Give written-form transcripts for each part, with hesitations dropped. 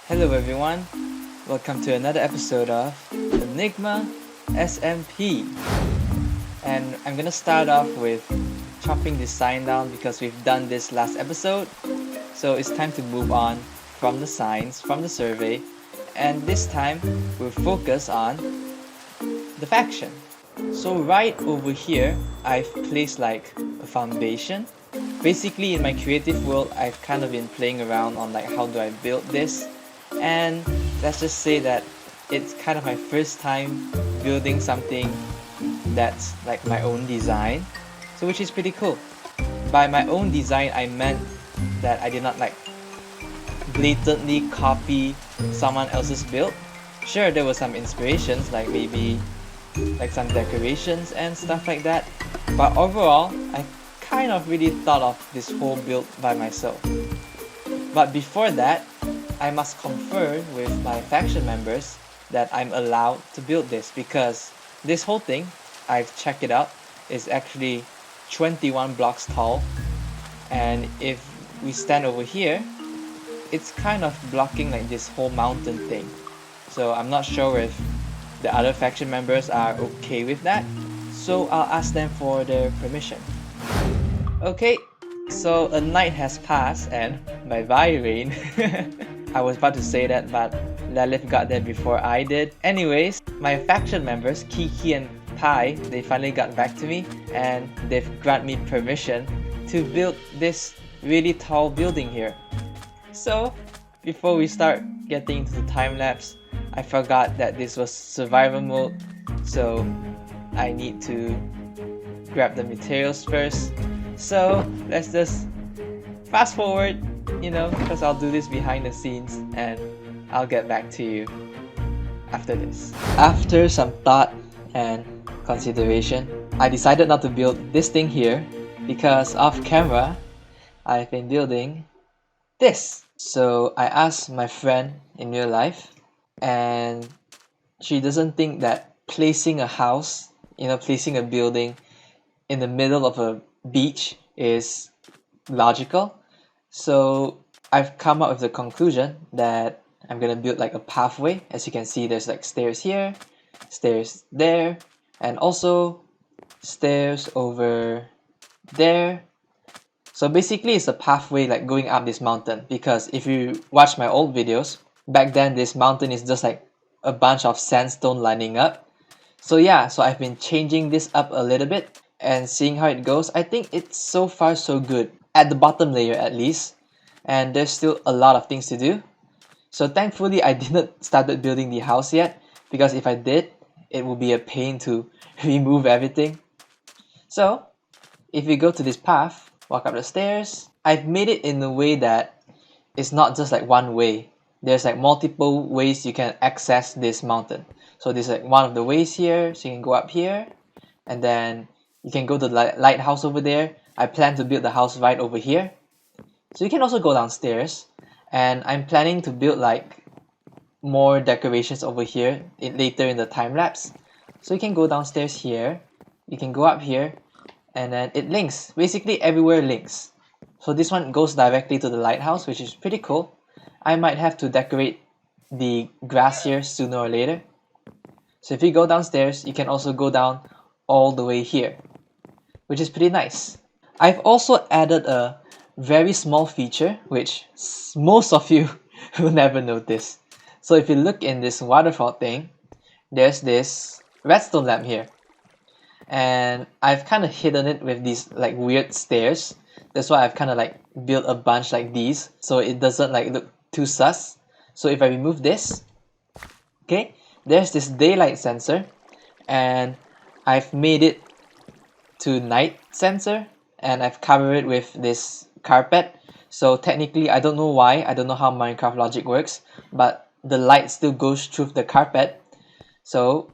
Hello everyone, welcome to another episode of Enigma SMP. And I'm gonna start off with chopping this sign down because we've done this last episode. So it's time to move on from the signs, from the survey, and this time we'll focus on the faction. So right over here, I've placed like a foundation. Basically in my creative world, I've kind of been playing around on like how do I build this, and let's just say that it's kind of my first time building something that's like my own design, so which is pretty cool. By my own design, I meant that I did not like blatantly copy someone else's build. Sure, there were some inspirations, like maybe like some decorations and stuff like that, but overall I kind of really thought of this whole build by myself. But before that, I must confer with my faction members that I'm allowed to build this, because this whole thing, I've checked it out, is actually 21 blocks tall, and if we stand over here, it's kind of blocking like this whole mountain thing. So I'm not sure if the other faction members are okay with that, so I'll ask them for their permission. Okay, so a night has passed and bye-bye rain. I was about to say that, but Lalith got there before I did. Anyways, my faction members, Kiki and Pai, they finally got back to me and they've granted me permission to build this really tall building here. So, before we start getting into the time lapse, I forgot that this was survival mode, so I need to grab the materials first. So let's just fast forward, because I'll do this behind the scenes and I'll get back to you after this. After some thought and consideration, I decided not to build this thing here because off camera, I've been building this. So I asked my friend in real life, and she doesn't think that placing a house, placing a building in the middle of a beach is logical. So I've come up with the conclusion that I'm gonna build like a pathway. As you can see, there's like stairs here, stairs there, and also stairs over there. So basically it's a pathway like going up this mountain, because if you watch my old videos, back then this mountain is just like a bunch of sandstone lining up. So yeah, so I've been changing this up a little bit and seeing how it goes. I think it's so far so good, at the bottom layer at least, and there's still a lot of things to do. So thankfully I didn't started building the house yet, because if I did, it would be a pain to remove everything. So if you go to this path, walk up the stairs, I've made it in a way that it's not just like one way. There's like multiple ways you can access this mountain. So there's like one of the ways here, so you can go up here, and then you can go to the lighthouse over there. I plan to build the house right over here. So you can also go downstairs, and I'm planning to build like more decorations over here later in the time lapse. So you can go downstairs here, you can go up here, and then it links. Basically everywhere links. So this one goes directly to the lighthouse, which is pretty cool. I might have to decorate the grass here sooner or later. So if you go downstairs, you can also go down all the way here, which is pretty nice. I've also added a very small feature, which most of you will never notice. So if you look in this waterfall thing, there's this redstone lamp here. And I've kind of hidden it with these like weird stairs. That's why I've kind of like built a bunch like these, so it doesn't like look too sus. So if I remove this, okay, there's this daylight sensor, and I've made it to night sensor, and I've covered it with this carpet. So technically, I don't know why, I don't know how Minecraft logic works, but the light still goes through the carpet. So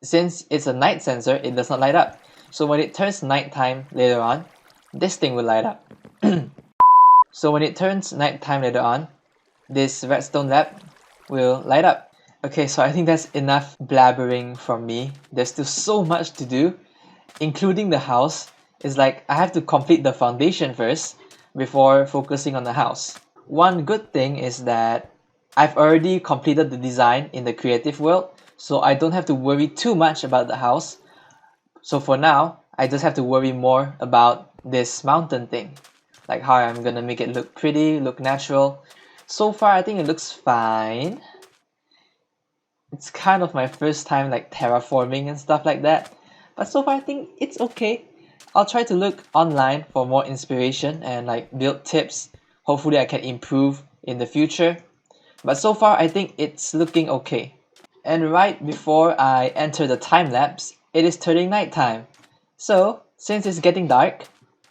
since it's a night sensor, it does not light up. So when it turns nighttime later on, this thing will light up. So when it turns nighttime later on, this redstone lamp will light up. Okay, so I think that's enough blabbering from me. There's still so much to do, including the house. It's like I have to complete the foundation first before focusing on the house. One good thing is that I've already completed the design in the creative world, so I don't have to worry too much about the house. So for now, I just have to worry more about this mountain thing, like how I'm gonna make it look pretty, look natural. So far, I think it looks fine. It's kind of my first time like terraforming and stuff like that, but so far I think it's okay. I'll try to look online for more inspiration and like build tips. Hopefully I can improve in the future, but so far I think it's looking okay. And right before I enter the time lapse, it is turning nighttime. So since it's getting dark,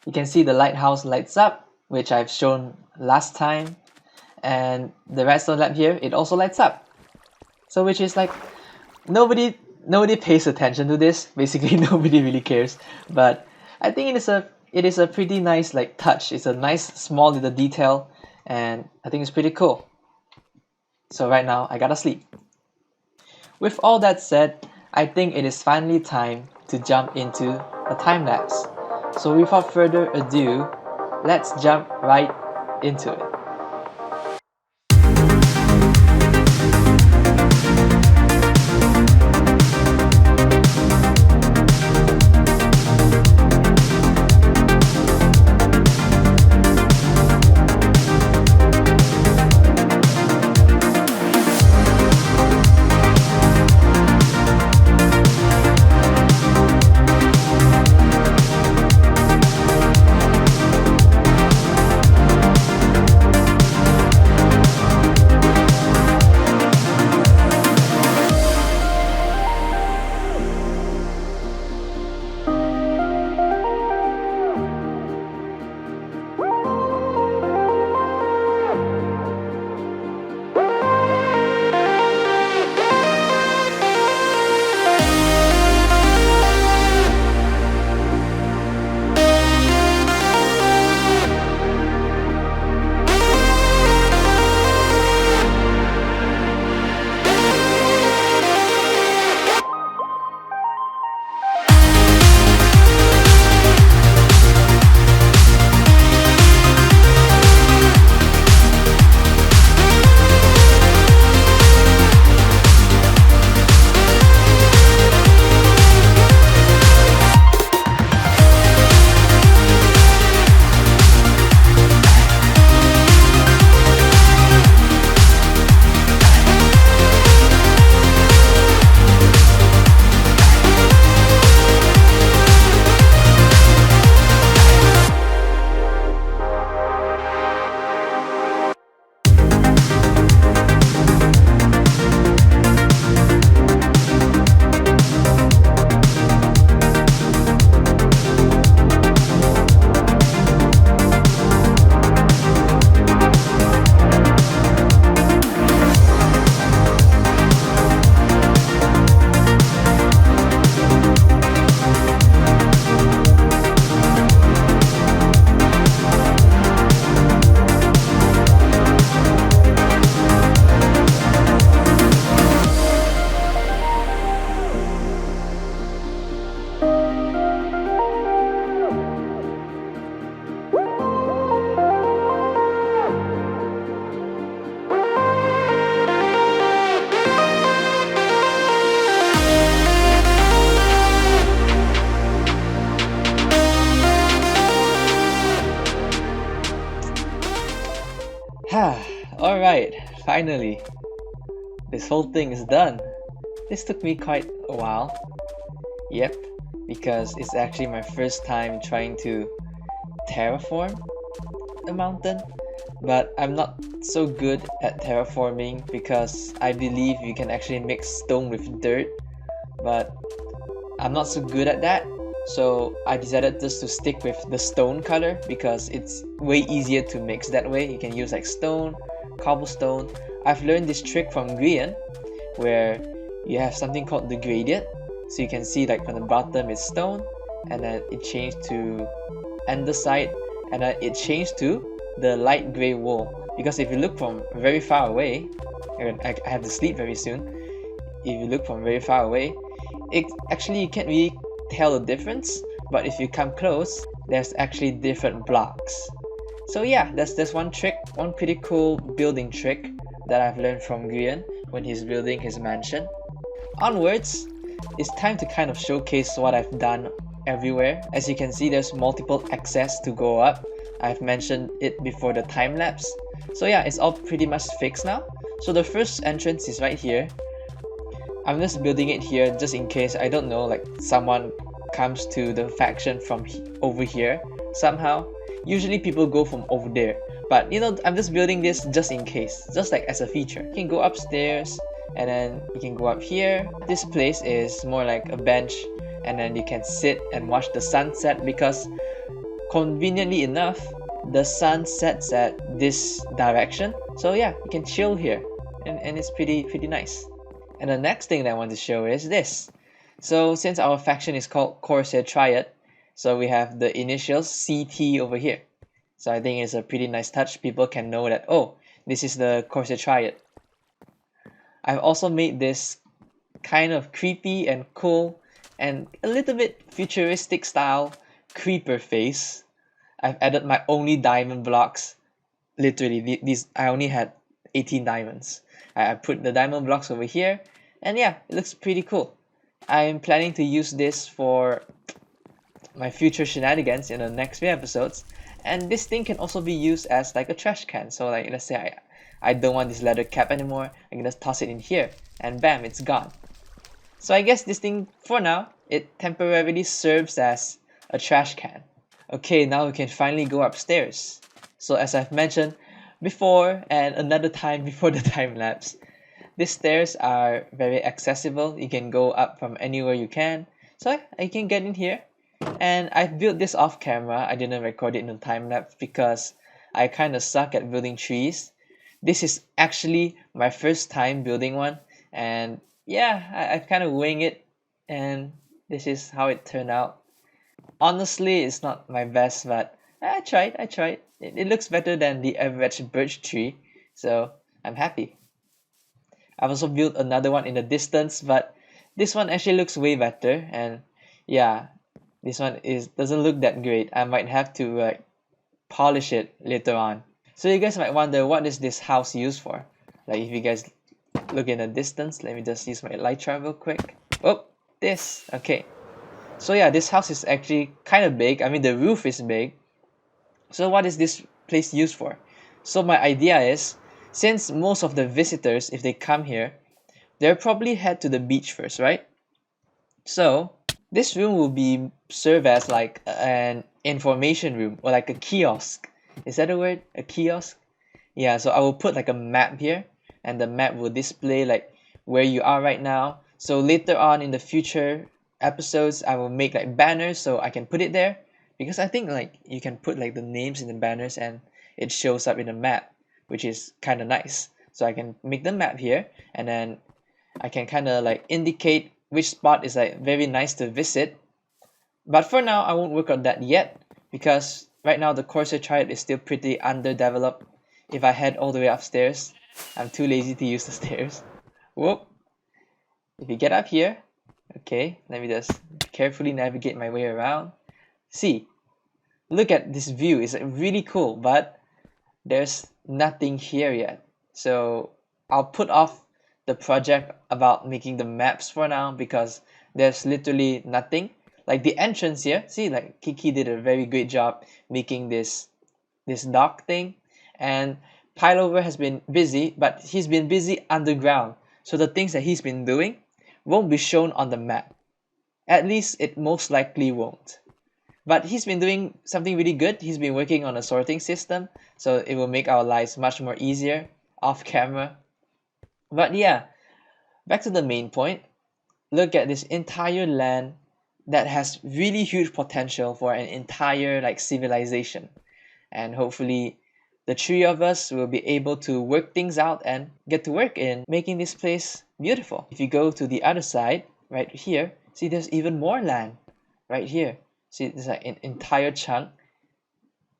you can see the lighthouse lights up, which I've shown last time, and the redstone lamp here, it also lights up. So which is like, nobody pays attention to this. Basically nobody really cares, but I think it is a pretty nice like touch. It's a nice small little detail, and I think it's pretty cool. So right now I gotta sleep. With all that said, I think it is finally time to jump into a time lapse. So without further ado, let's jump right into it. Alright, finally. This whole thing is done. This took me quite a while. Yep, because it's actually my first time trying to terraform a mountain. But I'm not so good at terraforming because I believe you can actually mix stone with dirt. But I'm not so good at that. So I decided just to stick with the stone color because it's way easier to mix that way. You can use like stone, cobblestone. I've learned this trick from Grian where you have something called the gradient. So you can see like from the bottom it's stone, and then it changed to andesite, and then it changed to the light gray wool. Because if you look from very far away, I have to sleep very soon. If you look from very far away, it actually you can't really tell the difference, but if you come close, there's actually different blocks. So yeah, that's one trick, one pretty cool building trick that I've learned from Guyen when he's building his mansion. Onwards, it's time to kind of showcase what I've done everywhere. As you can see, there's multiple access to go up. I've mentioned it before the time lapse. So yeah, it's all pretty much fixed now. So the first entrance is right here. I'm just building it here just in case, I don't know, like someone comes to the faction from over here somehow. Usually people go from over there, but you know, I'm just building this just in case, just like as a feature. You can go upstairs and then you can go up here. This place is more like a bench, and then you can sit and watch the sunset because conveniently enough the sun sets at this direction. So yeah, you can chill here and it's pretty nice. And the next thing that I want to show is this. So since our faction is called Corsair Triad, so we have the initials CT over here. So I think it's a pretty nice touch. People can know that, oh, this is the Corsair Triad. I've also made this kind of creepy and cool and a little bit futuristic style creeper face. I've added my only diamond blocks. Literally, these I only had 18 diamonds. I put the diamond blocks over here, and yeah, it looks pretty cool. I'm planning to use this for my future shenanigans in the next few episodes, and this thing can also be used as like a trash can. So like, let's say I don't want this leather cap anymore, I can just toss it in here and bam, it's gone. So I guess this thing, for now, it temporarily serves as a trash can. Okay, now we can finally go upstairs. So as I've mentioned before and another time before the time lapse, these stairs are very accessible. You can go up from anywhere you can. So I can get in here. And I've built this off camera. I didn't record it in the time lapse because I kind of suck at building trees. This is actually my first time building one. And yeah, I kind of wing it. And this is how it turned out. Honestly, it's not my best, but I tried. It looks better than the average birch tree, so I'm happy. I've also built another one in the distance, but this one actually looks way better, and yeah, this one doesn't look that great. I might have to polish it later on. So you guys might wonder, what is this house used for? Like if you guys look in the distance, let me just use my light travel quick. Oh, this, okay. So yeah, this house is actually kind of big. I mean, the roof is big. So what is this place used for? So my idea is, since most of the visitors, if they come here, they'll probably head to the beach first, right? So this room will be serve as like an information room or like a kiosk. Is that a word? A kiosk? Yeah, so I will put like a map here, and the map will display like where you are right now. So later on in the future episodes, I will make like banners so I can put it there, because I think like you can put like the names in the banners and it shows up in the map, which is kind of nice. So I can make the map here, and then I can kind of like indicate which spot is like very nice to visit. But for now, I won't work on that yet, because right now the Corsair Triad is still pretty underdeveloped. If I head all the way upstairs, I'm too lazy to use the stairs. Whoop. If you get up here, okay, let me just carefully navigate my way around. See, look at this view. It's really cool, but there's nothing here yet. So I'll put off the project about making the maps for now, because there's literally nothing. Like the entrance here, see, like Kiki did a very great job making this dock thing, and Pilover has been busy, but he's been busy underground. So the things that he's been doing won't be shown on the map. At least it most likely won't. But he's been doing something really good. He's been working on a sorting system, so it will make our lives much more easier off camera. But yeah, back to the main point. Look at this entire land that has really huge potential for an entire like civilization. And hopefully the three of us will be able to work things out and get to work in making this place beautiful. If you go to the other side, right here, see there's even more land right here. See, there's like an entire chunk,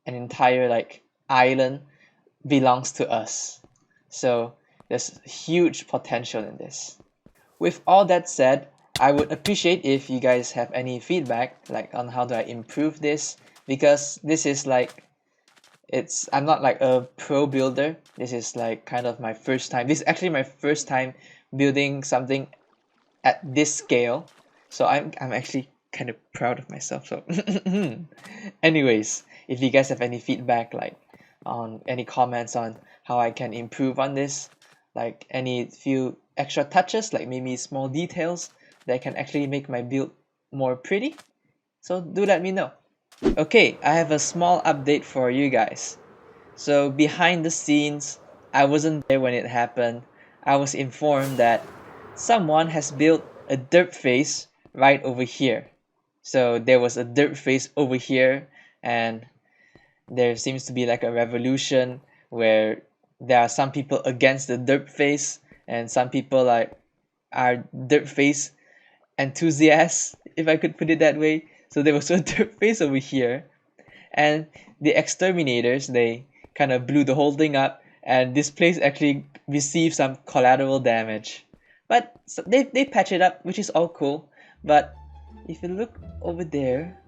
an entire like island belongs to us. So there's huge potential in this. With all that said, I would appreciate if you guys have any feedback like on how do I improve this, because this is like I'm not like a pro builder. This is like kind of my first time. This is actually my first time building something at this scale. So I'm actually kind of proud of myself. So anyways, if you guys have any feedback, like on any comments on how I can improve on this, like any few extra touches, like maybe small details that can actually make my build more pretty, so do let me know. Okay, I have a small update for you guys. So behind the scenes, I wasn't there when it happened. I was informed that someone has built a derp face right over here. So there was a derp face over here, and there seems to be like a revolution where there are some people against the derp face and some people are derp face enthusiasts, if I could put it that way. So there was a derp face over here, and the exterminators, they kind of blew the whole thing up, and this place actually received some collateral damage, but so they patch it up, which is all cool. But if you look over there,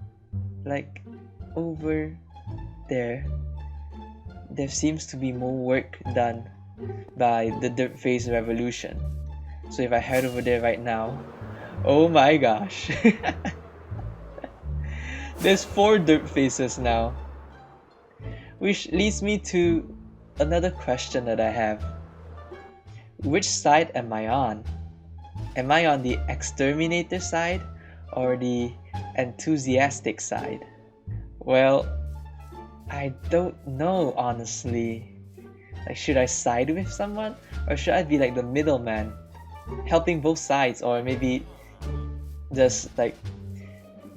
like over there seems to be more work done by the dirt phase revolution. So if I head over there right now, oh my gosh. There's 4 dirt faces now. Which leads me to another question that I have. Which side am I on? Am I on the exterminator side or the enthusiastic side? Well, I don't know, honestly. Like, should I side with someone or should I be like the middleman, helping both sides, or maybe just like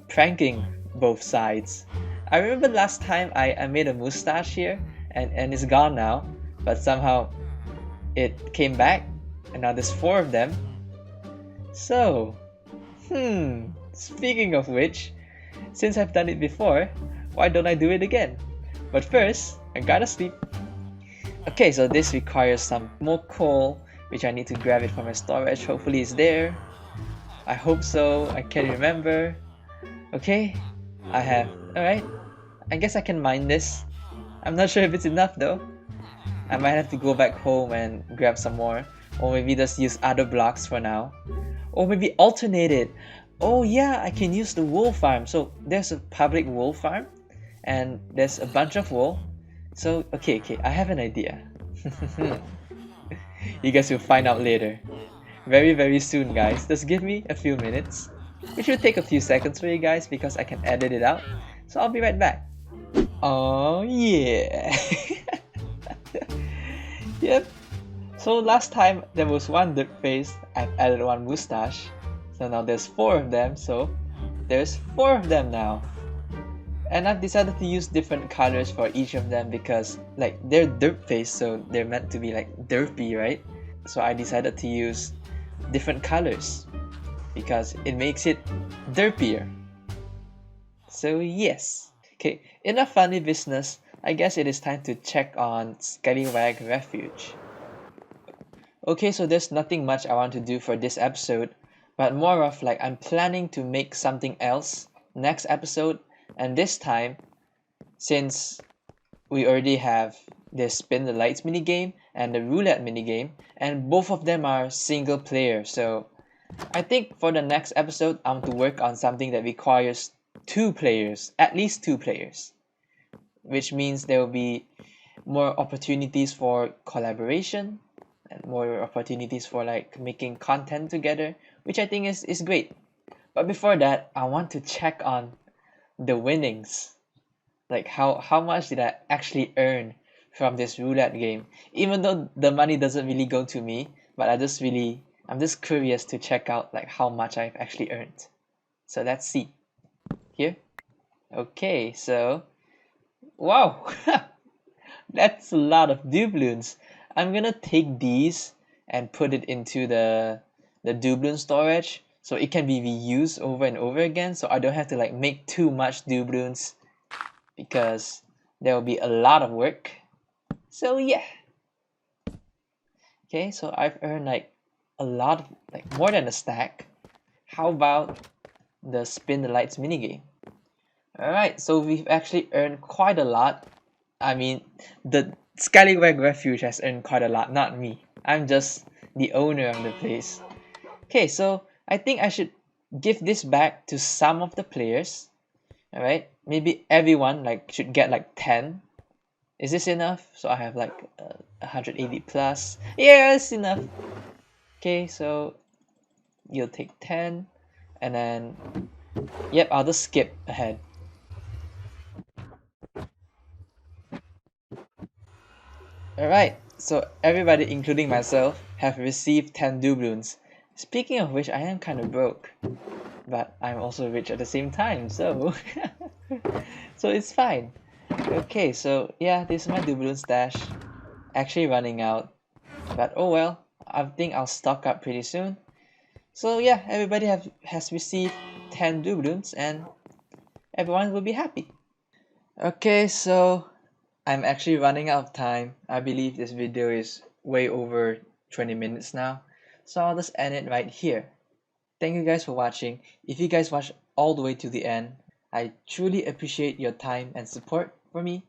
pranking both sides? I remember last time I made a mustache here and it's gone now, but somehow it came back and now there's 4 of them. So, speaking of which, since I've done it before, why don't I do it again? But first, I gotta sleep. Okay, so this requires some more coal, which I need to grab it from my storage. Hopefully it's there. I hope so. I can't remember. Okay, I have. Alright, I guess I can mine this. I'm not sure if it's enough though. I might have to go back home and grab some more. Or maybe just use other blocks for now. Or maybe alternate it. Oh yeah, I can use the wool farm. So there's a public wool farm and there's a bunch of wool. So okay, I have an idea. You guys will find out later. Very soon, guys. Just give me a few minutes. It should take a few seconds for you guys because I can edit it out. So I'll be right back. Oh yeah. Yep. So last time there was 1 dirt face, I've added 1 mustache. So now there's 4 of them, so there's 4 of them now. And I've decided to use different colors for each of them because like they're derp face, so they're meant to be like derpy, right? So I decided to use different colors because it makes it derpier. So yes. Okay, enough funny business. I guess it is time to check on Scallywag Refuge. Okay, so there's nothing much I want to do for this episode, but more of like I'm planning to make something else next episode. And this time, since we already have the spin the lights minigame and the roulette minigame, and both of them are single player, so I think for the next episode I want to work on something that requires 2 players, at least 2 players, which means there will be more opportunities for collaboration and more opportunities for like making content together, which I think is great. But before that, I want to check on the winnings, like how much did I actually earn from this roulette game, even though the money doesn't really go to me, but I'm just curious to check out like how much I've actually earned. So let's see here. Okay, so wow. That's a lot of doubloons. I'm gonna take these and put it into the doubloon storage so it can be reused over and over again, so I don't have to like make too much doubloons because there will be a lot of work. So yeah. Okay, so I've earned like a lot of, like more than a stack. How about the spin the lights minigame? Alright, so we've actually earned quite a lot. I mean, the Scallywag Refuge has earned quite a lot, not me. I'm just the owner of the place. Okay, so I think I should give this back to some of the players. Alright, maybe everyone like should get like 10. Is this enough? So I have like 180 plus. Yeah, it's enough. Okay, so you'll take 10, and then yep, I'll just skip ahead. Alright, so everybody including myself have received 10 doubloons. Speaking of which, I am kind of broke, but I'm also rich at the same time, so so it's fine. Okay, so yeah, this is my doubloon stash. Actually running out, but oh well, I think I'll stock up pretty soon. So yeah, everybody has received 10 doubloons and everyone will be happy. Okay, so I'm actually running out of time. I believe this video is way over 20 minutes now, so I'll just end it right here. Thank you guys for watching. If you guys watch all the way to the end, I truly appreciate your time and support for me.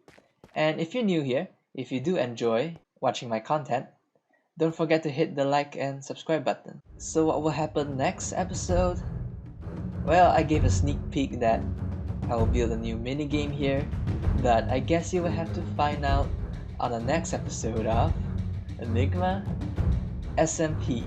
And if you're new here, if you do enjoy watching my content, don't forget to hit the like and subscribe button. So what will happen next episode? Well, I gave a sneak peek that I will build a new minigame here, but I guess you will have to find out on the next episode of Enigma SMP.